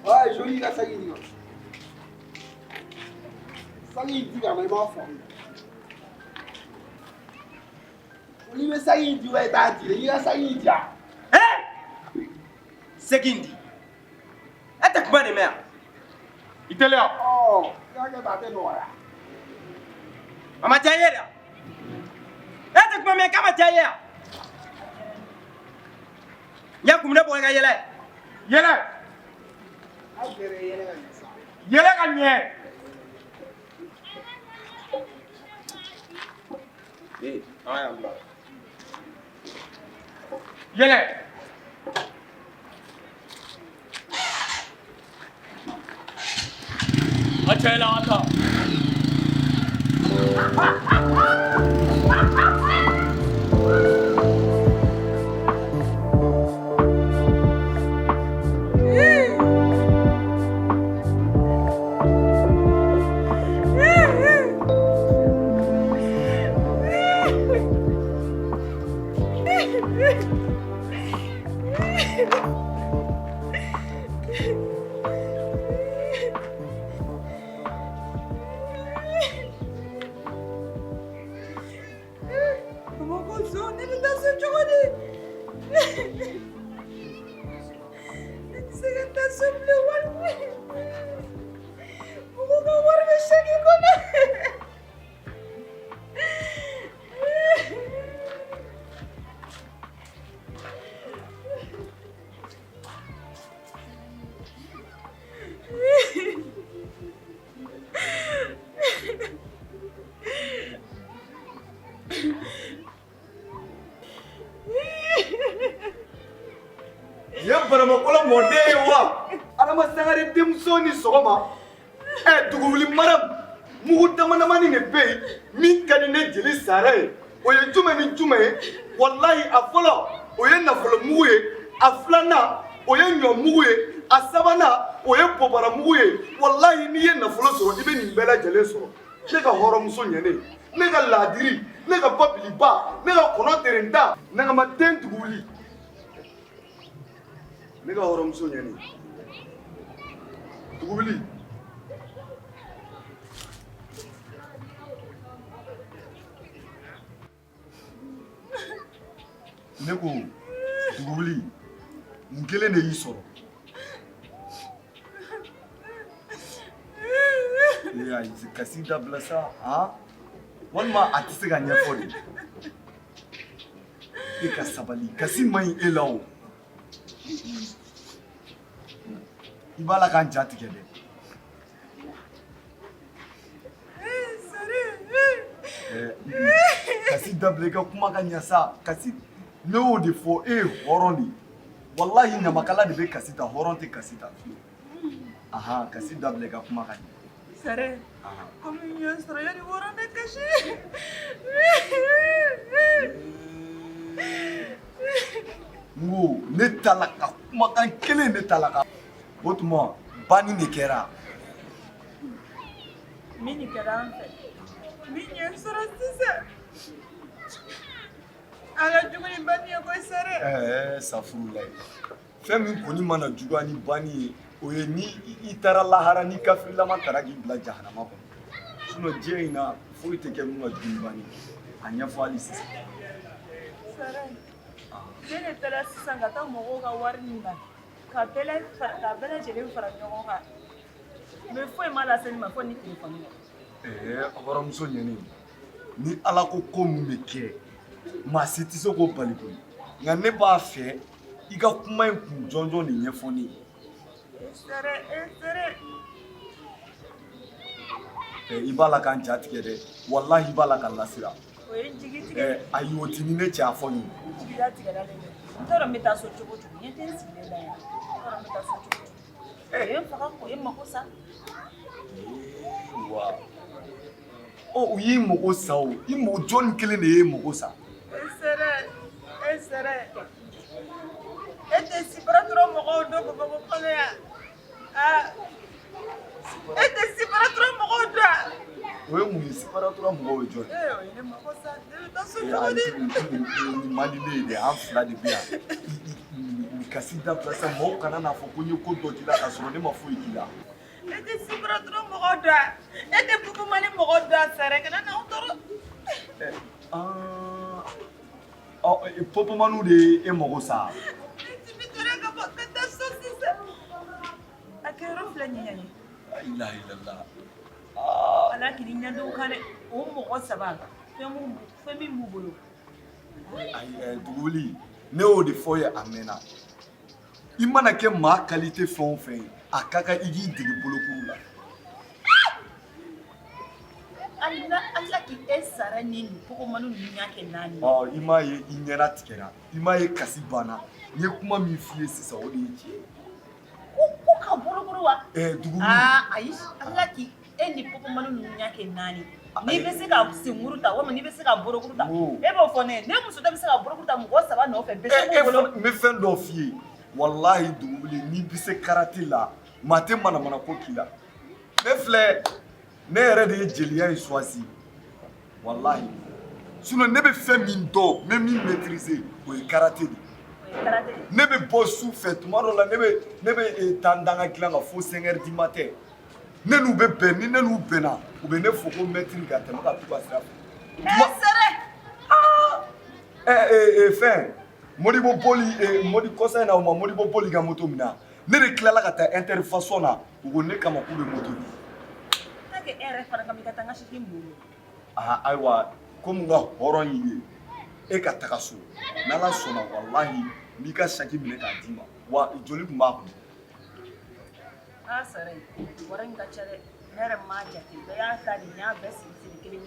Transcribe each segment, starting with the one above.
Ouais, joli la sangi. Sangi dit quand même en forme. Oli be sangi dit ouais ta dit, il a sangi dit. Hein? Seguindi. Attaque moi de merde. Il te l'a. Oh, il a que battre noir. Mama Tiayer. Attaque moi mais kama Tiayer. Ya kumna boy ga yele. Yɛlɛ. A gere yele ka sa. Yɛlɛ ka ɲɛ. Eh, ay Allah. Yɛlɛ. A cɛ la an ta. Baramakɔlɔ mɔden ye wa? Adama Sangare denmuso ni sɔgɔma. Duguli maram mugu damadamani de bɛ yen min ka di ne jeli Sara ye. O ye jumɛn ni jumɛn ye? Walahi a fɔlɔ o ye nafolo mugu ye, a filanan o ye ɲɔ mugu ye, a sabanan o ye bɔbara mugu ye. Walahi n'i ye nafolo sɔrɔ i bɛ nin bɛɛ lajɛlen sɔrɔ. Ne ka hɔrɔnmuso ɲɛnen, ne ka laadiri, ne ka babiliba, ne ka kɔnɔ terenta, nagamaden duguli. Ne ka hɔrɔnmuso ɲɛnen. Duguli. Ne ko Duguli, mun kelen de y'i sɔrɔ? Ayi, kasi dabila sa, han? Walima a tɛ se ka ɲɛfɔ de. E ka sabali, kasi man ɲi e la o. I b'a la k'an ja tigɛ dɛ. Kasi dabila i ka kuma ka ɲɛ sa. Kasi ne y'o de fɔ e ye hɔrɔn de. Walahi ɲamakala de bɛ kasi ta, hɔrɔn tɛ kasi ta. Ahan, kasi dabila i ka kuma ka ɲɛ. Sare, comme il y a un soroya de hɔrɔn bɛ kasi. Ngo ne tala ka kumakan kelen ne tala ka. O tuma banni de kɛra. Min de kɛra an fɛ. Min ye sɔrɔ sisan. An ka jugu ni banni ye koyi Sare. Safurulayi. Fɛn min kɔni mana juguya ni banni ye, o ye ni i taara lahara ni kafirilama taara k'i bila jahanama kɔnɔ. Sinon diɲɛ in na foyi tɛ kɛ min ka jugu ni banni ye. A ɲɛfɔ hali sisan. Sare, ne de taara sisan ka taa mɔgɔw ka wari minɛ. Ka bɛɛ lajɛlen fara ɲɔgɔn kan. Mais foyi ma lase ne ma fo ni téléphone ye. Hɔrɔnmuso ɲɛnen, ni Ala ko ko min bɛ kɛ, maa si tɛ se k'o bali koyi. Nka ne b'a fɛ i ka kuma in kun jɔnjɔn de ɲɛfɔ ne ye. Sare, I b'a la k'an ja tigɛ dɛ. Walahi i b'a la ka lasira. o ye jigi tigɛ. Ayi o tɛ ni ne cɛ a fɔ nin. Jigida tigɛra ne dɛ. N t'a dɔn n bɛ taa so cogo cogo. Ɲɛ tɛ n sigilen da yan. N t'a dɔn n bɛ taa so cogo cogo. O ye n faga ko ye n mako sa. Wa u y'i mago sa o. I mago jɔnni kelen de y'e mago sa. Sare. E tɛ Sibaratura mɔgɔw dɔn Bamakɔ kɔnɔ yan. E tɛ Sibaratura mɔgɔw dɔn. O ye mun ye Sibaratura mɔgɔw ye jɔn ye? O ye ne mako sa. Ne bɛ taa so cogo di? Nin man di ne ye dɛ. An fila de bɛ yan. Nin kasi dabila sa mɔgɔw kana n'a fɔ ko n ye ko dɔ k'i la k'a sɔrɔ ne ma foyi k'i la. E tɛ sibira dɔrɔn mɔgɔ dɔ e tɛ pupumani mɔgɔ dɔ sɛrɛ kana n'aw tɔɔrɔ. Popomaniw de ye e mago sa. Tibi tora ka bɔ ka taa so sisan. A kɛyɔrɔ filɛ nin ye. Ilaha illallah. Ala k'i ɲɛdɔn kan dɛ o mɔgɔ saba fɛn min b'u bolo. Duguli ne y'o de fɔ ye a mɛnna. I mana kɛ maa qualité fɛn o fɛn ye a ka kan i k'i dege bolokuru la. Ala k'i e sara ni nin pogomaniw ninnu y'a kɛ naani. I m'a ye i ɲɛna tigɛra i m'a ye kasi banna n ye kuma min f'i ye sisan o de ye tiɲɛ ye. Ko ka bolokuru wa. Duguli. Ayi Ala k'i e ni pogomaniw ninnu y'a kɛ naani. N'i bɛ se ka senkuru ta walima n'i bɛ se ka bolokuru ta e b'o fɔ ne ye ne muso dɔ bɛ se ka bolokuru ta mɔgɔ saba nɔfɛ bɛ se k'o bolo. N bɛ fɛn dɔ f'i ye walahi Duguli n'i bɛ se karate la maa tɛ manamana ko k'i la ne filɛ ne yɛrɛ de ye jeliya in choisi walahi sinon ne bɛ fɛn min dɔn n bɛ min maîtriser o ye karate de. Ne bɛ bɔ su fɛ tuma dɔ la ne bɛ taa n danga dilan ka fo 5 heures du matin ne n'u bɛ bɛn ni ne n'u bɛnna u bɛ ne fo ko maître ka tɛmɛ ka t'u ka sira fɛ. Fɛn Modibo Boli Modi kɔsa in na o ma Modibo Boli ka moto minɛ ne de tilala ka taa interfaçon na u ko ne kama k'u bɛ moto di. E yɛrɛ fana ka mi ka taa n ka sisi bolo. Ayiwa komi n ka hɔrɔn y'i ye e ka taga so n'Ala sɔnna walahi n b'i ka saki minɛ k'a d'i ma wa joli tun b'a kun. Sara wari in ka ca dɛ ne yɛrɛ m'a jate bɛɛ y'a ta de n y'a bɛɛ sigi kelen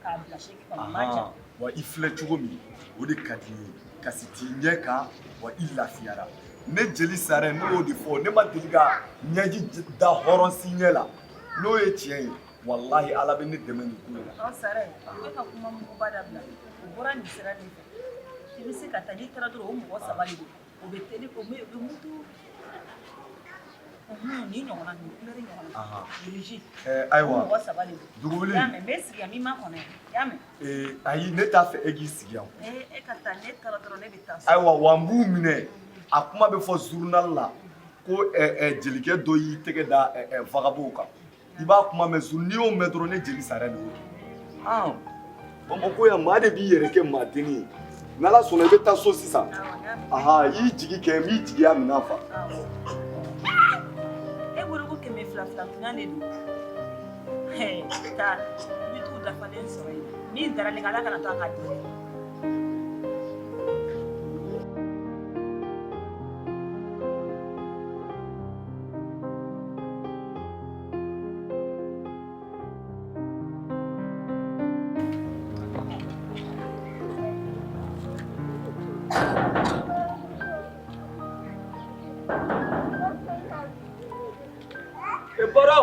k'a bila seki kɔnɔ m'a jate. Wa i filɛ cogo min o de ka di n ye kasi t'i ɲɛ kan wa i lafiyara ne jeli Sara ne y'o de fɔ ne ma deli ka ɲɛji da hɔrɔn si ɲɛ la n'o ye tiɲɛ ye walahi Ala bɛ ne dɛmɛ nin ko in na. Sara e ka kuma muguba dabila o bɔra nin sira de fɛ i bɛ se ka taa n'i taara dɔrɔn o mɔgɔ saba de don o bɛ teli o bɛ mutu ni ɲɔgɔnna ni kulɛri ɲɔgɔnna diriji ayiwa o mɔgɔ saba de don. Duguli y'a mɛn n bɛ sigi yan min ma kɔnɔ yan y'a mɛn. Ayi ne t'a fɛ e k'i sigi yan. E ka taa ne taara dɔrɔn ne bɛ taa so. Ayiwa wa n b'u minɛ a kuma bɛ fɔ journal la ko jelikɛ dɔ y'i tɛgɛ da vagabond kan i b'a kuma mɛn n'i y'o mɛn dɔrɔn ne jeli Sara de y'o kɛ. Bamakɔ yan maa de b'i yɛrɛ kɛ maa denni ye n'Ala sɔnna i bɛ taa so sisan i y'i jigi kɛ n b'i jigiya minɛ fa. E bolo ko 200 minɛn de don taa i bɛ t'u dafalen sɔrɔ yen min dara ne Ala kana to a ka di. Baro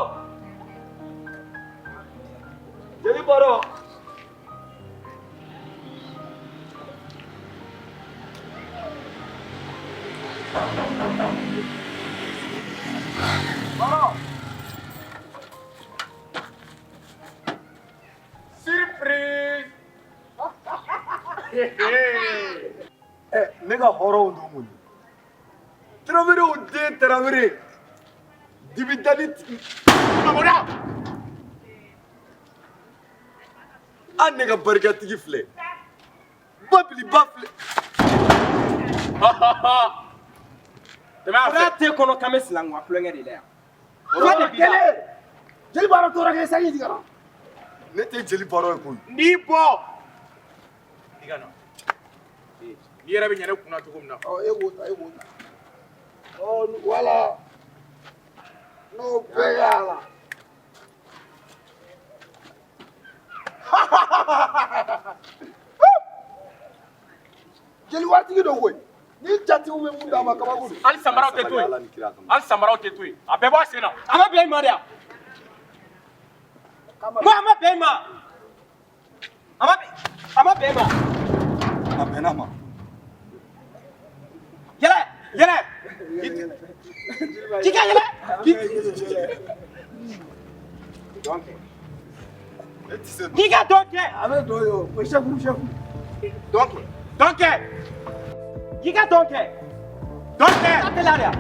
jeli Baro Surprise! ne ka hɔrɔnw don mun ye Tarawelew den Tarawele dibidali an ne ka barikatigi filɛ babiliba filɛ. Fura tɛ kɔnɔ k'an bɛ sinankunya kulonkɛ de la yan. Fura de b'i la. Jeli Baro tora kɛ sanji tigɛra. Ne tɛ Jeli Baro ye koyi. N'i bɔ i ka na n'i yɛrɛ bɛ ɲɛ ne kunna cogo min na. E b'o ta e b'o ta. Wala n'o bɛɛ y'a la. Jeli waritigi dɔ koyi ni jatigiw bɛ mun d'a ma kabako don. Hali samaraw tɛ to yen hali samaraw tɛ to yen a bɛɛ bɔ a sen na. A ma bɛn i ma de yan. Ko a ma bɛn i ma. A ma bɛn i ma. A bɛnna ma. Yɛlɛ yɛlɛ. K'i ka yɛlɛ. K'i ka dɔn kɛ. A bɛ dɔn ye o ye sɛfu. Dɔn kɛ K'i ka dɔn kɛ. T'es là, là.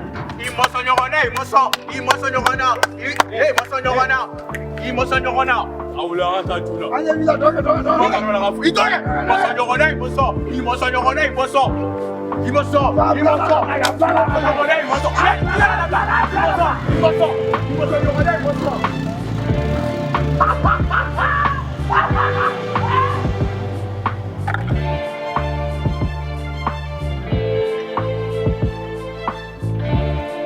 Il m'a sonné, il m'a sonné. Ah, vous l'avez entendu là. Allez, il a donné. Il